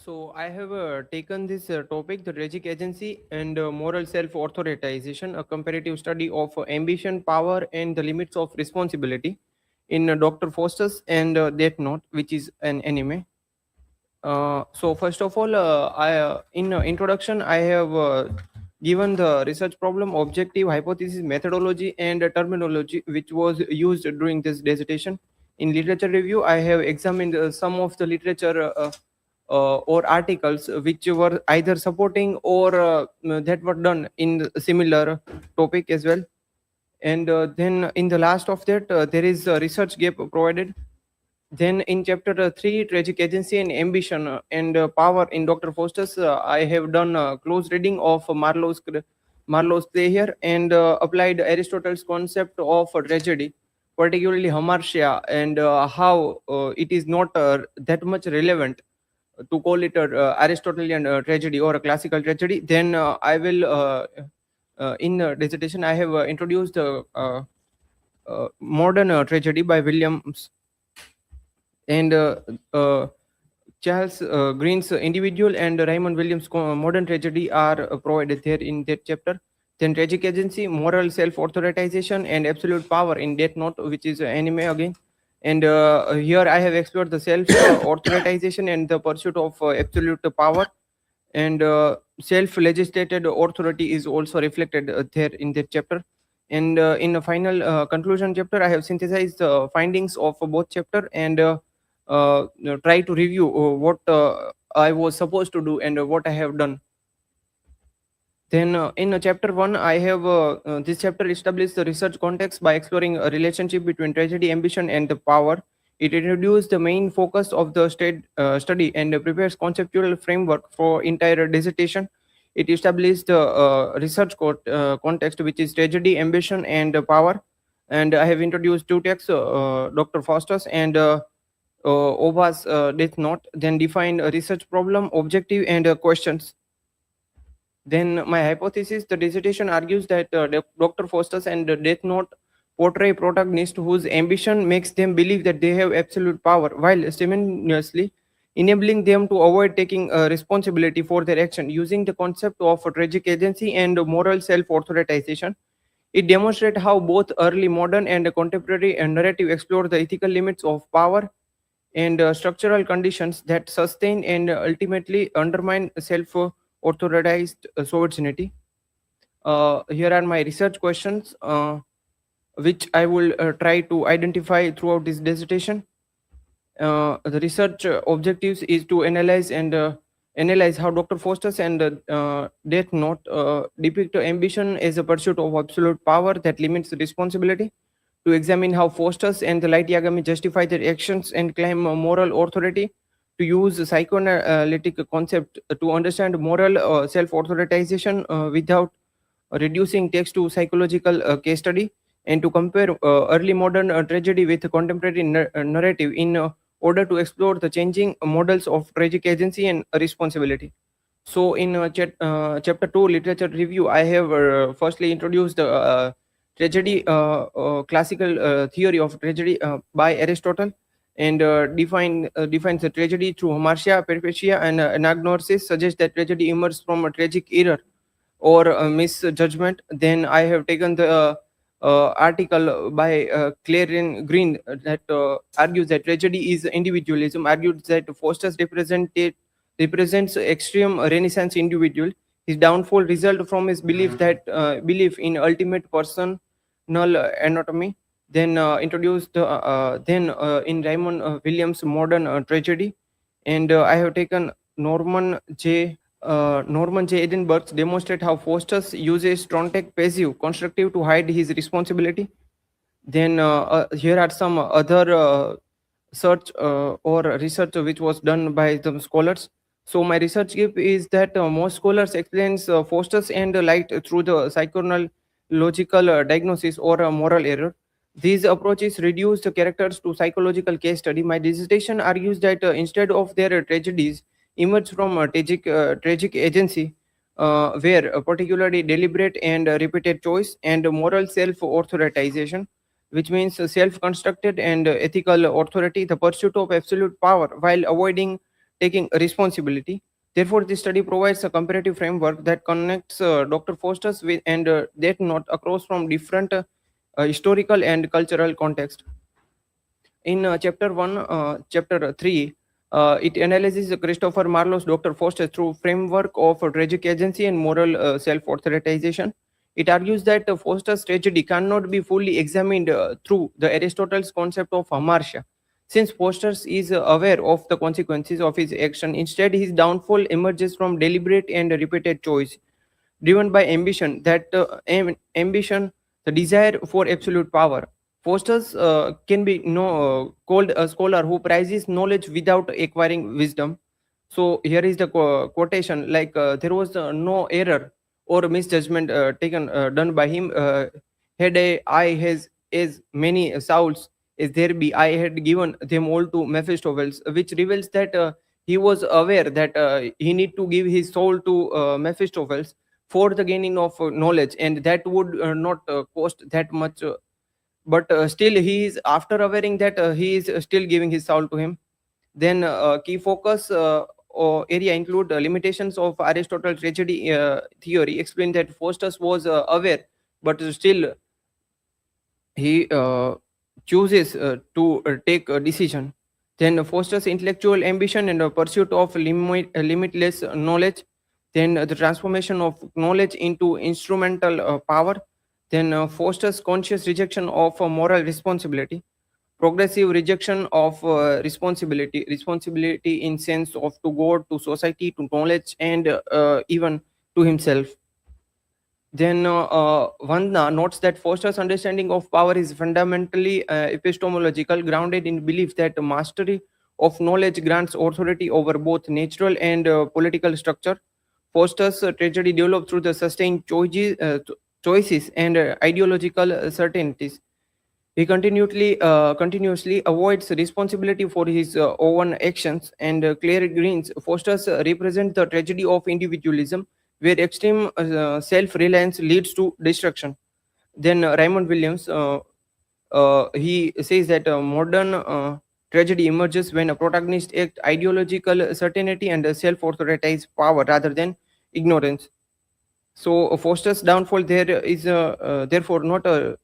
So I have taken this topic, the tragic agency and moral self-authorization, a comparative study of ambition, power, and the limits of responsibility in Dr. Faustus and Death Note, which is an anime. So first of all, I in introduction I have given the research problem, objective, hypothesis, methodology, and terminology which was used during this dissertation. In literature review, I have examined some of the literature or articles which were either supporting or that were done in the similar topic as well. And then in the last of that, there is a research gap provided. Then in chapter 3, tragic agency and ambition and power in Dr. Faustus, I have done close reading of Marlowe's play here and applied Aristotle's concept of tragedy, particularly hamartia, and how it is not that much relevant to call it a Aristotelian tragedy or a classical tragedy. Then I will, in dissertation, I have introduced modern tragedy by Williams and Charles Green's individual and Raymond Williams' modern tragedy are provided there in that chapter. Then tragic agency, moral self-authorization, and absolute power in Death Note, which is anime again. And here I have explored the self-authorization and the pursuit of absolute power. And self-legislated authority is also reflected there in that chapter. And in the final conclusion chapter, I have synthesized the findings of both chapter and try to review what I was supposed to do and what I have done. Then in chapter 1, I have this chapter established the research context by exploring a relationship between tragedy, ambition, and the power. It introduces the main focus of the study and prepares conceptual framework for entire dissertation. It established the research context, which is tragedy, ambition, and power. And I have introduced two texts, Dr. Faustus and Oba's Death Note, then define a research problem, objective, and questions. Then my hypothesis, the dissertation argues that Dr. Faustus and the Death Note portray protagonists whose ambition makes them believe that they have absolute power, while simultaneously enabling them to avoid taking responsibility for their action. Using the concept of tragic agency and moral self-authorization, it demonstrates how both early modern and contemporary narrative explore the ethical limits of power and structural conditions that sustain and ultimately undermine self-authorized sovereignty. Here are my research questions, which I will try to identify throughout this dissertation. The research objectives is to analyze and analyze how Dr. Faustus and Death Note depict ambition as a pursuit of absolute power that limits responsibility, to examine how Faustus and the Light Yagami justify their actions and claim moral authority, to use psychoanalytic concept to understand moral self-authorization without reducing text to psychological case study, and to compare early modern tragedy with contemporary narrative in order to explore the changing models of tragic agency and responsibility. So, in chapter 2, literature review, I have firstly introduced the tragedy, classical theory of tragedy by Aristotle, and defines the tragedy through hamartia, peripecia, and anagnosis, suggests that tragedy emerges from a tragic error or a misjudgment. Then I have taken the article by Clarion Green that argues that tragedy is individualism, argues that Faustus represents extreme Renaissance individual. His downfall result from his belief in ultimate personal anatomy. Then introduced then in Raymond Williams' modern tragedy, and I have taken Norman J. Edinburgh demonstrate how Faustus uses Trontek passive constructive to hide his responsibility. Then here are some other search or research which was done by the scholars. So my research group is that most scholars explains Faustus and Light through the psychological diagnosis or moral error. These approaches reduce the characters to psychological case study. My dissertation argues that instead of their tragedies emerge from a tragic agency, where a particularly deliberate and repeated choice and moral self-authorization, which means self-constructed and ethical authority, the pursuit of absolute power while avoiding taking responsibility. Therefore, this study provides a comparative framework that connects Dr. Faustus with and Death Note across from different historical and cultural context. In chapter 1, chapter 3, it analyzes Christopher Marlowe's Dr. Faustus through framework of tragic agency and moral self-authorization. It argues that Faustus' tragedy cannot be fully examined through the Aristotle's concept of hamartia, since Faustus is aware of the consequences of his action. Instead, his downfall emerges from deliberate and repeated choice driven by ambition, ambition, the desire for absolute power. Faustus can be called a scholar who prizes knowledge without acquiring wisdom. So here is the quotation: like there was no error or misjudgment taken done by him. Had I has as many souls as there be, I had given them all to Mephistopheles, which reveals that he was aware that he need to give his soul to Mephistopheles for the gaining of knowledge, and that would not cost that much. But still, he is after awareing that he is still giving his soul to him. Then key focus or area include limitations of Aristotle's tragedy theory. Explain that Faustus was aware, but still he chooses to take a decision. Then fosters intellectual ambition and a pursuit of limitless knowledge. Then the transformation of knowledge into instrumental power. Then fosters conscious rejection of moral responsibility. Progressive rejection of responsibility in sense of to God, to society, to knowledge, and even to himself. Then one notes that Foster's understanding of power is fundamentally epistemological, grounded in belief that mastery of knowledge grants authority over both natural and political structure. Foster's tragedy developed through the sustained choices and ideological certainties. He continuously avoids responsibility for his own actions, and Claire Green's Foster's represent the tragedy of individualism, where extreme self-reliance leads to destruction. Then Raymond Williams, he says that modern tragedy emerges when a protagonist act ideological certainty and self-authorized power rather than ignorance. So Foster's downfall there is therefore not a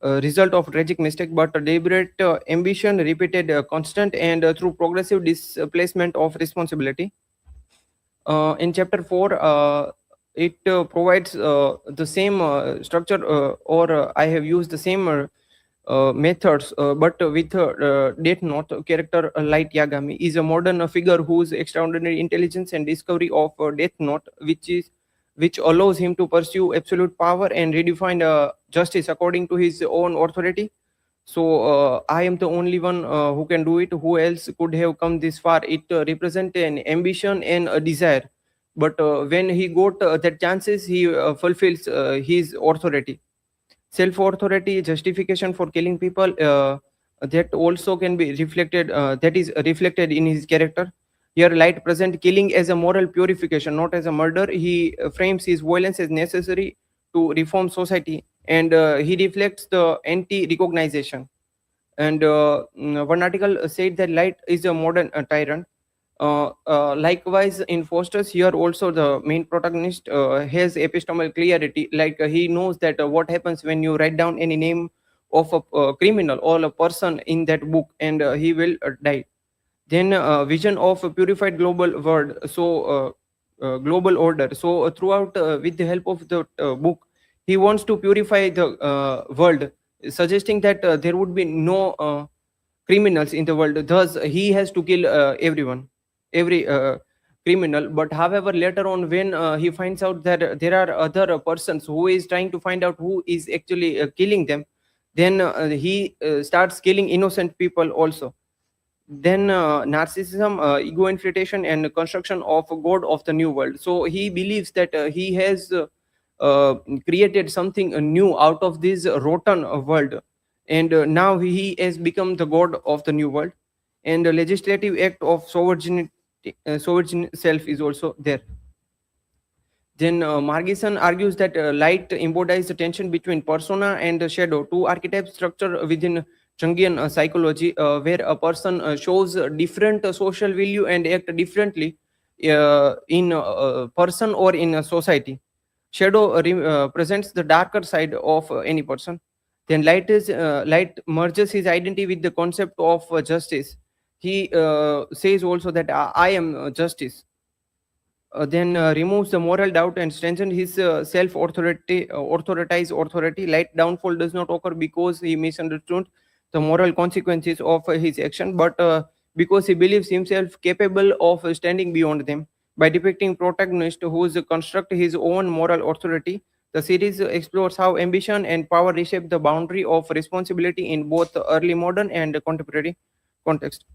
result of tragic mistake, but a deliberate ambition, repeated, constant, and through progressive displacement of responsibility. In chapter 4, it provides the same structure, or I have used the same methods, but with Death Note character Light Yagami is a modern figure whose extraordinary intelligence and discovery of Death Note, which allows him to pursue absolute power and redefine justice according to his own authority. So I am the only one who can do it. Who else could have come this far? It represents an ambition and a desire, but when he got that chances, he fulfills his authority. Self authority justification for killing people, that also can be reflected, that is reflected in his character. Here Light present killing as a moral purification, not as a murder. He frames his violence as necessary to reform society, and he reflects the anti recognition. And one article said that Light is a modern tyrant. Likewise, in Foster's, here also the main protagonist has epistemological clarity. Like he knows that what happens when you write down any name of a criminal or a person in that book, and he will die. Then vision of a purified global world. So global order. So throughout, with the help of the book, he wants to purify the world, suggesting that there would be no criminals in the world. Thus, he has to kill everyone, every criminal. But however, later on, when he finds out that there are other persons who is trying to find out who is actually killing them, then he starts killing innocent people also. Then narcissism, ego inflation, and construction of a god of the new world. So he believes that he has created something new out of this rotten world, and now he has become the god of the new world. And the legislative act of sovereign self is also there. Then Margison argues that light embodies the tension between persona and the shadow, two archetypes structure within Jungian psychology, where a person shows different social value and act differently in a person or in a society. Shadow presents the darker side of any person. Then light merges his identity with the concept of justice. He says also that I am justice. Then removes the moral doubt and strengthens his self authority, authoritize authority. Light downfall does not occur because he misunderstood the moral consequences of his action, but because he believes himself capable of standing beyond them. By depicting protagonist who construct his own moral authority, the series explores how ambition and power reshape the boundary of responsibility in both early modern and contemporary context.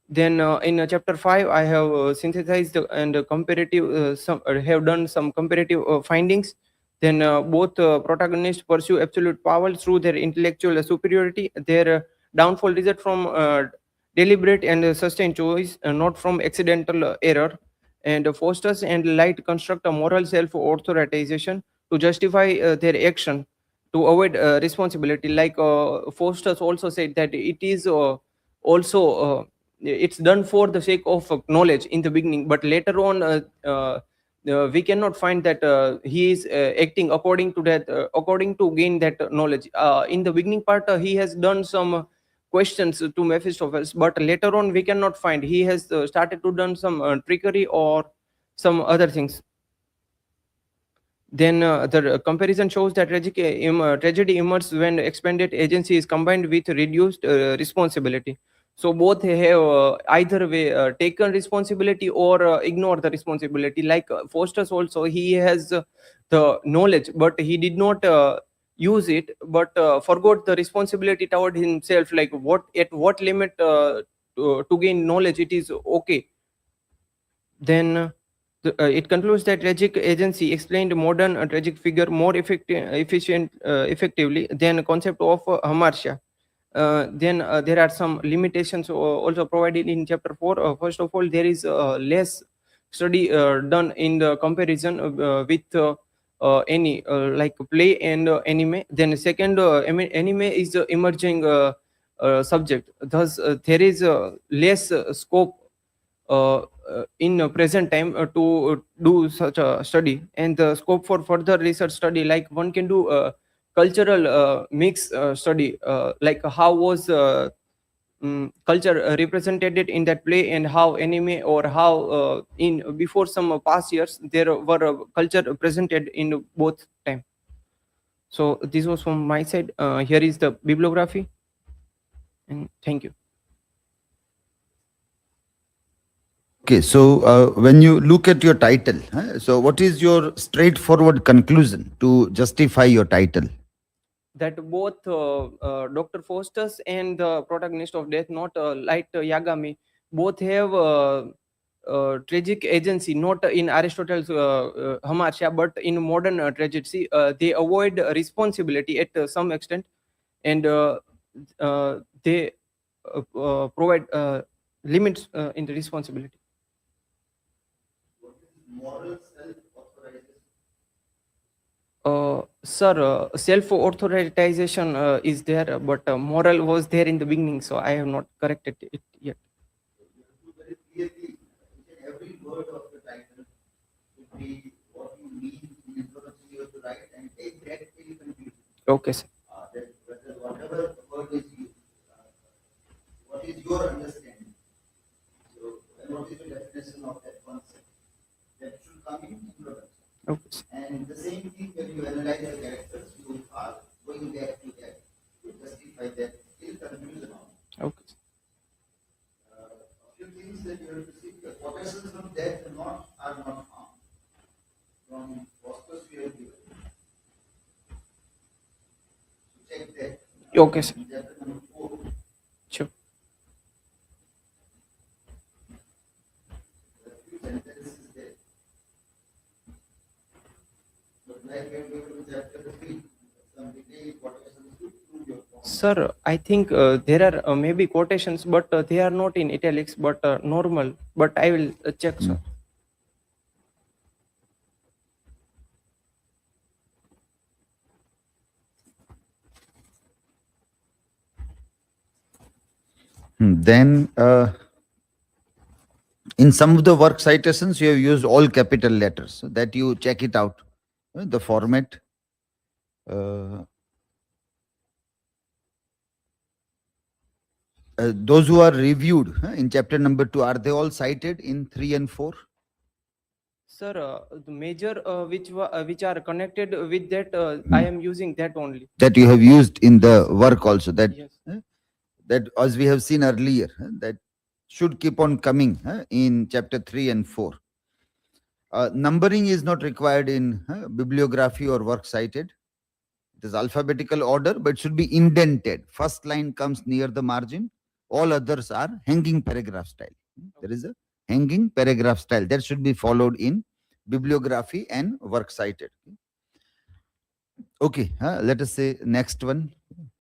Then in chapter 5, I have synthesized and comparative some have done some comparative findings. Then both protagonists pursue absolute power through their intellectual superiority. Their downfall result from deliberate and sustained choice, not from accidental error. And Faustus and Light construct a moral self-authorization to justify their action, to avoid responsibility. Like Faustus also said that it is also it's done for the sake of knowledge in the beginning, but later on we cannot find that he is acting according to that, according to gain that knowledge. In the beginning part, he has done some questions to Mephistopheles, but later on we cannot find he has started to done some trickery or some other things. Then the comparison shows that tragedy emerges when expanded agency is combined with reduced responsibility. So both have either way taken responsibility or ignore the responsibility. Like Faustus also, he has the knowledge, but he did not use it, but forgot the responsibility toward himself. Like what at what limit to gain knowledge it is okay. Then it concludes that tragic agency explained modern tragic figure more effectively than the concept of hamartia. Then there are some limitations also provided in chapter 4. First of all, there is less study done in the comparison with any like play and anime. Then second, anime is the emerging subject. Thus, there is less scope in present time to do such a study, and the scope for further research study, like one can do cultural mix study, like how was culture represented in that play, and how anime, or how in before some past years there were culture presented in both time. So this was from my side. Here is the bibliography, and thank you. Okay, so when you look at your title, so what is your straightforward conclusion to justify your title? That both Dr. Faustus and the protagonist of Death Note, Light Yagami, both have tragic agency, not in Aristotle's Hamartia, but in modern tragedy. They avoid responsibility at some extent, and they provide limits in the responsibility. Moral self-authorization. Sir, self-authorization is there, but moral was there in the beginning, so I have not corrected it yet. You have to very clearly, each and every word of the title should be what you mean in introduction you have to write, and take that till conclusion. Okay, sir. That whether whatever word is used, what is your understanding? So, and what is the definition of that concept? That should come in introduction. Okay, sir. And the same thing when you analyze the characters, you are going back to that to justify that till conclusion on. Okay, sir. A few things that you have to see. The quotations from that are not found. From Faustus we have given. So check that. Okay, sir. Chapter number 4. Sure. There are few sentences there. But like we have given in chapter 3, some detailed quotations to prove your point. Sir, I think there are maybe quotations, but they are not in italics, but normal. But I will check, sir. Then in some of the work citations, you have used all capital letters. So that you check it out. The format. Uh, those who are reviewed in chapter number 2, are they all cited in 3 and 4? Sir, the major which are connected with that, I am using that only. That you have used in the Yes. work also. That Yes. that as we have seen earlier, that should keep on coming in chapter 3 and 4. Numbering is not required in bibliography or work cited. It is alphabetical order, but it should be indented. First line comes near the margin. All others are hanging paragraph style. There is a hanging paragraph style that should be followed in bibliography and work cited. Okay, let us say next one.